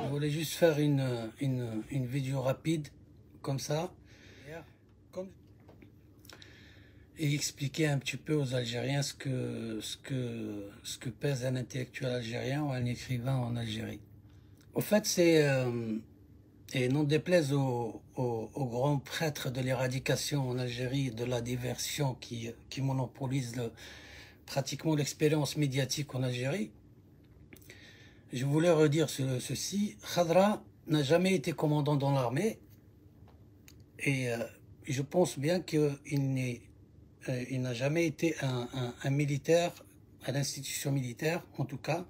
Je voulais juste faire une vidéo rapide, comme ça, et expliquer un petit peu aux Algériens ce que pèse un intellectuel algérien ou un écrivain en Algérie. Au fait, et non déplaise aux grands prêtres de l'éradication en Algérie, de la diversion qui monopolise pratiquement l'expérience médiatique en Algérie, je voulais redire ceci. Khadra n'a jamais été commandant dans l'armée et je pense bien qu'il n'a jamais été un militaire à l'institution militaire, en tout cas,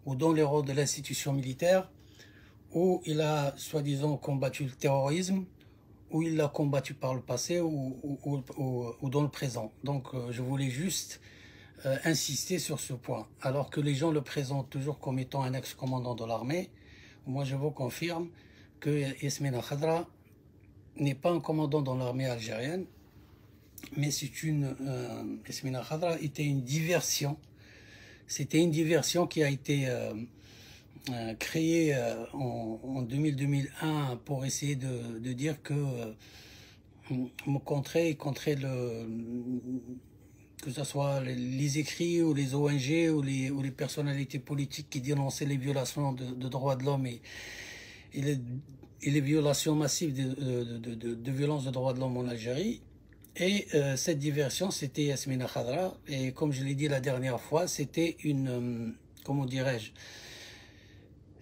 ou dans les rôles de l'institution militaire, où il a soi-disant combattu le terrorisme, où il l'a combattu par le passé ou dans le présent. Donc je voulais juste insister sur ce point. Alors que les gens le présentent toujours comme étant un ex-commandant de l'armée, moi je vous confirme que Yasmina Khadra n'est pas un commandant dans l'armée algérienne, mais Yasmina Khadra était une diversion. C'était une diversion qui a été créée en 2000-2001 pour essayer de dire que contrer que ce soit les écrits ou les ONG ou les personnalités politiques qui dénonçaient les violations de droits de l'homme et les violations massives de violences de droits de l'homme en Algérie. Et cette diversion, c'était Yasmina Khadra. Et comme je l'ai dit la dernière fois, c'était comment dirais-je,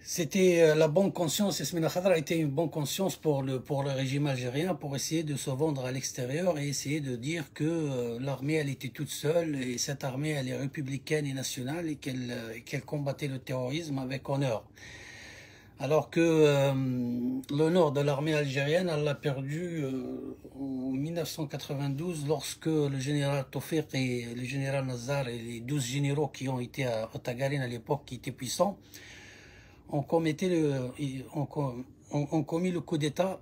c'était la bonne conscience. Yasmina Khadra était une bonne conscience pour le régime algérien, pour essayer de se vendre à l'extérieur et essayer de dire que l'armée, elle était toute seule et cette armée, elle est républicaine et nationale et qu'elle combattait le terrorisme avec honneur. Alors que l'honneur de l'armée algérienne, elle l'a perdu en 1992 lorsque le général Tawfiq et le général Nazar et les 12 généraux qui ont été à Tagarine à l'époque, qui étaient puissants, ont commis le coup d'État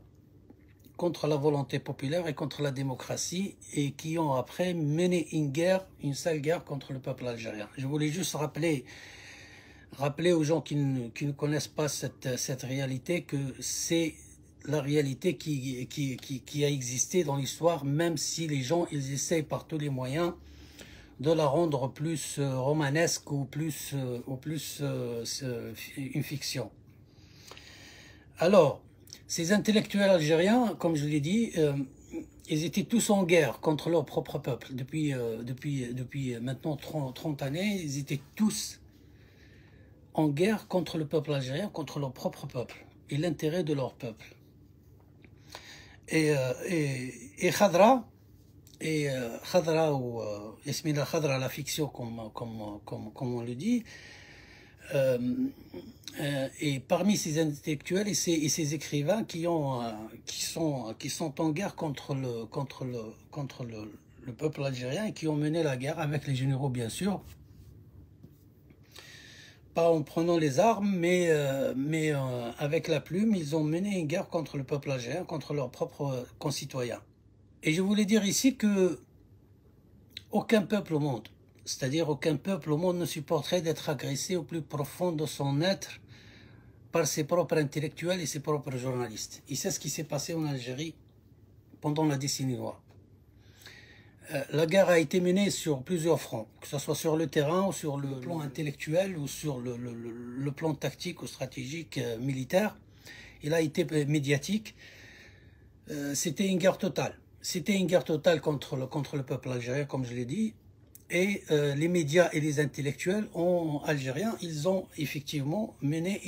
contre la volonté populaire et contre la démocratie et qui ont après mené une sale guerre contre le peuple algérien. Je voulais juste rappeler aux gens qui ne connaissent pas cette réalité que c'est la réalité qui a existé dans l'histoire, même si les gens ils essayent par tous les moyens de la rendre plus romanesque ou plus une fiction. Alors, ces intellectuels algériens, comme je l'ai dit, ils étaient tous en guerre contre leur propre peuple. Depuis maintenant 30 années, ils étaient tous en guerre contre le peuple algérien, contre leur propre peuple et l'intérêt de leur peuple. Et Khadra, ou Yasmina Khadra, la fiction comme on le dit, et parmi ces intellectuels et ces écrivains qui sont en guerre contre le peuple algérien et qui ont mené la guerre avec les généraux, bien sûr, pas en prenant les armes, mais avec la plume, ils ont mené une guerre contre le peuple algérien, contre leurs propres concitoyens. Et je voulais dire ici que aucun peuple au monde, c'est-à-dire aucun peuple au monde ne supporterait d'être agressé au plus profond de son être par ses propres intellectuels et ses propres journalistes. Et c'est ce qui s'est passé en Algérie pendant la décennie noire. La guerre a été menée sur plusieurs fronts, que ce soit sur le terrain ou sur le plan intellectuel ou sur le plan tactique ou stratégique militaire. Il a été médiatique. C'était une guerre totale. C'était une guerre totale contre le peuple algérien, comme je l'ai dit. Et les médias et les intellectuels algériens, ils ont effectivement mené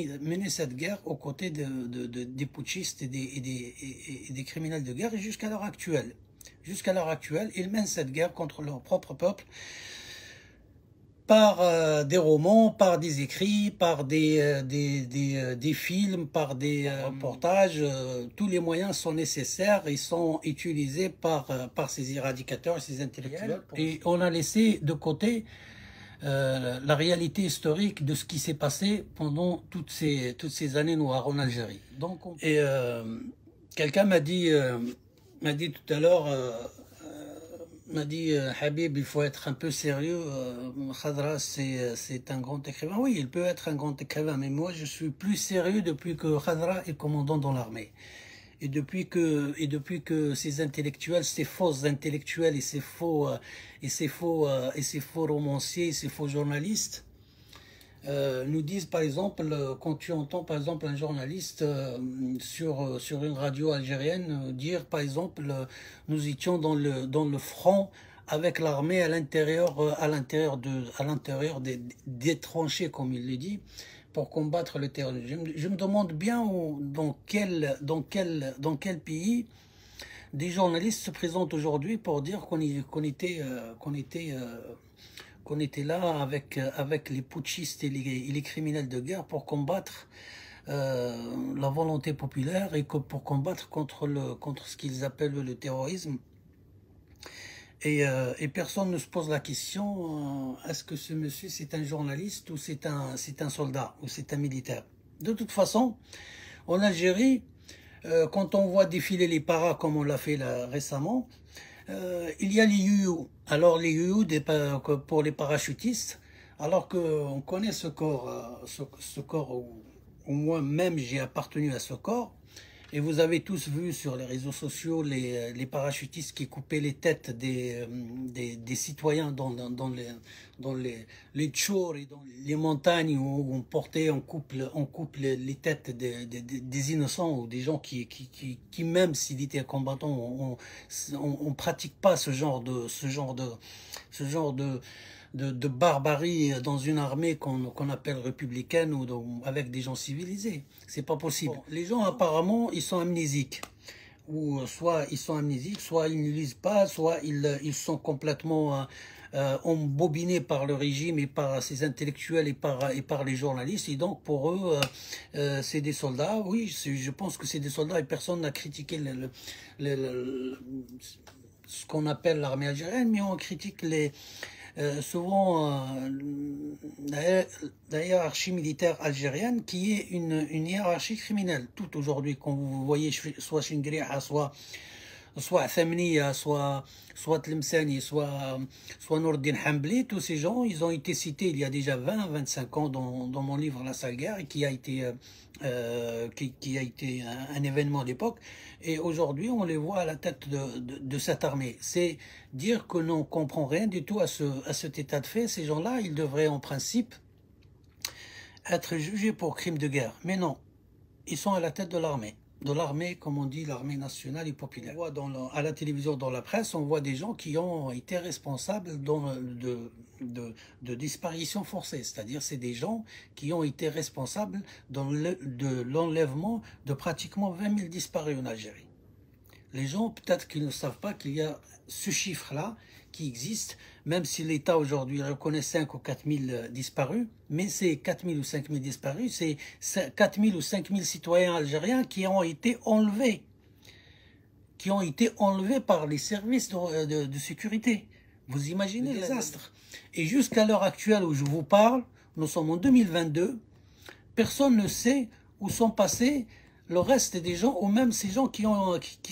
cette guerre aux côtés des putschistes et des criminels de guerre jusqu'à l'heure actuelle. Jusqu'à l'heure actuelle, ils mènent cette guerre contre leur propre peuple par des romans, par des écrits, par des films, par des reportages. Tous les moyens sont nécessaires et sont utilisés par ces éradicateurs et ces intellectuels. Et on a laissé de côté la réalité historique de ce qui s'est passé pendant toutes ces années noires en Algérie. Donc, quelqu'un m'a dit tout à l'heure, m'a dit Habib, il faut être un peu sérieux. Khadra, c'est un grand écrivain. Oui, il peut être un grand écrivain, mais moi, je suis plus sérieux depuis que Khadra est commandant dans l'armée. Et depuis que ces intellectuels, ces fausses intellectuels et ces faux romanciers, ces faux journalistes nous disent, par exemple, quand tu entends par exemple un journaliste sur une radio algérienne dire, par exemple, nous étions dans le front avec l'armée à l'intérieur des tranchées, comme il le dit, pour combattre le terrorisme. Je me demande bien dans quel pays des journalistes se présentent aujourd'hui pour dire qu'on était là avec les putschistes et les criminels de guerre pour combattre la volonté populaire et pour combattre contre ce qu'ils appellent le terrorisme. Et personne ne se pose la question, est-ce que ce monsieur c'est un journaliste ou c'est un soldat ou c'est un militaire? De toute façon, en Algérie, quand on voit défiler les paras comme on l'a fait là, récemment, il y a les youyou. Alors les youyou pour les parachutistes, alors qu'on connaît ce corps, ce corps où moi-même j'ai appartenu à ce corps, et vous avez tous vu sur les réseaux sociaux les parachutistes qui coupaient les têtes des citoyens dans les tchors et dans les montagnes où on coupe les têtes des innocents ou des gens qui même s'ils étaient combattants, on pratique pas ce genre de barbarie dans une armée qu'on appelle républicaine ou avec des gens civilisés. C'est pas possible. Bon, les gens apparemment ils sont amnésiques. Ou soit ils sont amnésiques, soit ils ne lisent pas, soit ils sont complètement embobinés par le régime et par ses intellectuels et par les journalistes. Et donc pour eux, c'est des soldats. Oui, je pense que c'est des soldats et personne n'a critiqué ce qu'on appelle l'armée algérienne, mais on critique souvent la hiérarchie militaire algérienne qui est une hiérarchie criminelle. Tout aujourd'hui, quand vous voyez soit Chingriha, soit Thamniya, soit Tlemceni, soit Nourdin Hambli, tous ces gens, ils ont été cités il y a déjà 25 ans dans mon livre La Sale Guerre, qui a été un événement d'époque. Et aujourd'hui, on les voit à la tête de cette armée. C'est dire que l'on ne comprend rien du tout à cet état de fait. Ces gens-là, ils devraient en principe être jugés pour crimes de guerre. Mais non, ils sont à la tête de l'armée. De l'armée, comme on dit, l'armée nationale et populaire. On voit à la télévision, dans la presse, on voit des gens qui ont été responsables de disparitions forcées. C'est-à-dire, c'est des gens qui ont été responsables de l'enlèvement de pratiquement 20 000 disparus en Algérie. Les gens, peut-être qu'ils ne savent pas qu'il y a ce chiffre-là qui existe, même si l'État aujourd'hui reconnaît 5 ou 4 000 disparus, mais c'est 4 000 ou 5 000 disparus, c'est 4 000 ou 5 000 citoyens algériens qui ont été enlevés par les services de sécurité. Vous imaginez le désastre. Et jusqu'à l'heure actuelle où je vous parle, nous sommes en 2022, personne ne sait où sont passés le reste des gens, ou même ces gens qui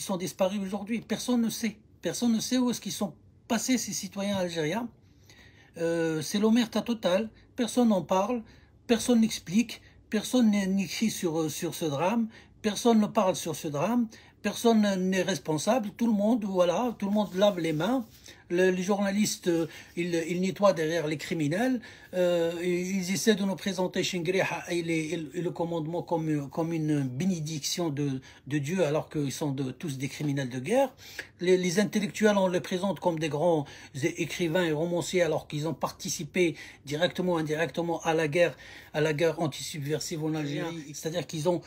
sont disparus aujourd'hui. Personne ne sait. Personne ne sait où est-ce qu'ils sont passés, ces citoyens algériens. C'est l'omerta totale. Personne n'en parle, personne n'explique, personne n'écrit sur ce drame, personne ne parle sur ce drame, personne n'est responsable. Tout le monde lave les mains. Les journalistes, ils nettoient derrière les criminels. Ils essaient de nous présenter Chingriha et le commandement comme une bénédiction de Dieu, alors qu'ils sont tous des criminels de guerre. Les intellectuels, on les présente comme des grands écrivains et romanciers, alors qu'ils ont participé directement ou indirectement à la guerre anti-subversive en Algérie. C'est-à-dire qu'ils ont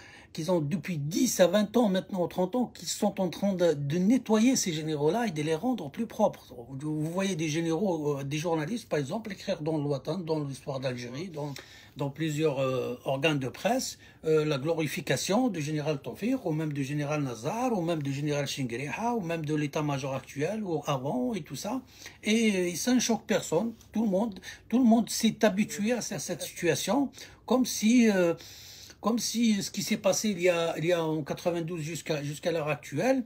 depuis 10 à 20 ans, maintenant 30 ans, qu'ils sont en train de nettoyer ces généraux-là et de les rendre plus propres. Vous voyez des généraux, des journalistes, par exemple, écrire dans l'Ouatan, dans l'histoire d'Algérie, dans plusieurs organes de presse, la glorification du général Tawfiq, ou même du général Nazar, ou même du général Chingriha, ou même de l'état-major actuel, ou avant, et tout ça. Et ça ne choque personne. Tout le monde s'est habitué à cette situation, comme si ce qui s'est passé il y a en 92 jusqu'à l'heure actuelle,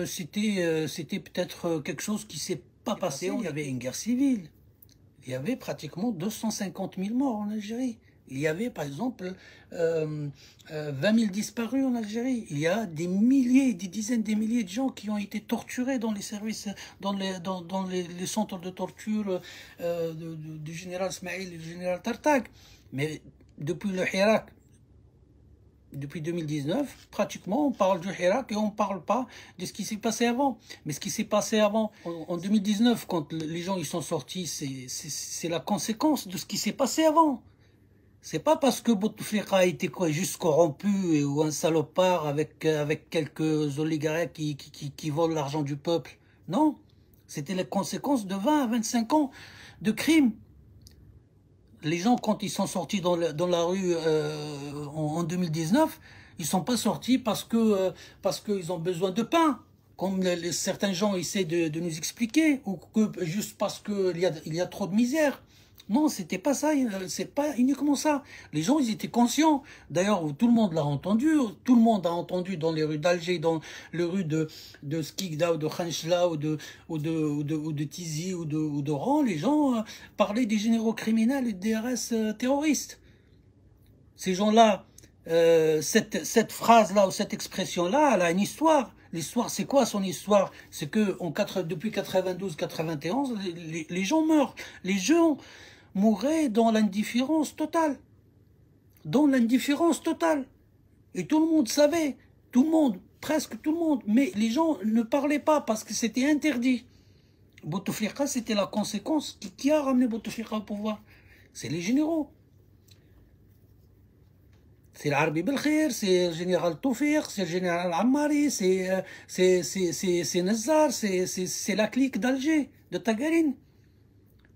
c'était peut-être quelque chose qui s'est pas passé, il y avait une guerre civile. Il y avait pratiquement 250 000 morts en Algérie. Il y avait, par exemple, 20 000 disparus en Algérie. Il y a des milliers, des dizaines de milliers de gens qui ont été torturés dans les services, dans les centres de torture du général Smaïl et du général Tartak. Mais depuis le Hirak, depuis 2019, pratiquement, on parle du Hirak et on ne parle pas de ce qui s'est passé avant. Mais ce qui s'est passé avant, en 2019, quand les gens ils sont sortis, c'est la conséquence de ce qui s'est passé avant. C'est pas parce que Bouteflika a été juste corrompu ou un salopard avec quelques oligarques qui volent l'argent du peuple. Non, c'était les conséquences de 20 à 25 ans de crimes. Les gens, quand ils sont sortis dans la rue en 2019, ils sont pas sortis parce qu'ils ont besoin de pain, comme certains gens essaient de nous expliquer, ou que juste parce qu'il y a trop de misère. Non, c'était pas ça, c'est pas uniquement ça. Les gens, ils étaient conscients. D'ailleurs, tout le monde l'a entendu. Tout le monde a entendu dans les rues d'Alger, dans les rues de Skikda ou de Khanchla ou de Tizi ou d'Oran, les gens parlaient des généraux criminels et des DRS terroristes. Ces gens-là, cette phrase-là ou cette expression-là, elle a une histoire. L'histoire, c'est quoi son histoire? C'est que depuis 92-91, les gens meurent. Les gens mouraient dans l'indifférence totale. Dans l'indifférence totale. Et tout le monde savait. Tout le monde, presque tout le monde. Mais les gens ne parlaient pas parce que c'était interdit. Bouteflika, c'était la conséquence. Qui a ramené Bouteflika au pouvoir? C'est les généraux. C'est l'Arbi Belkhir, c'est le général Toufir, c'est le général Ammari, c'est Nazar, c'est la clique d'Alger, de Tagarine.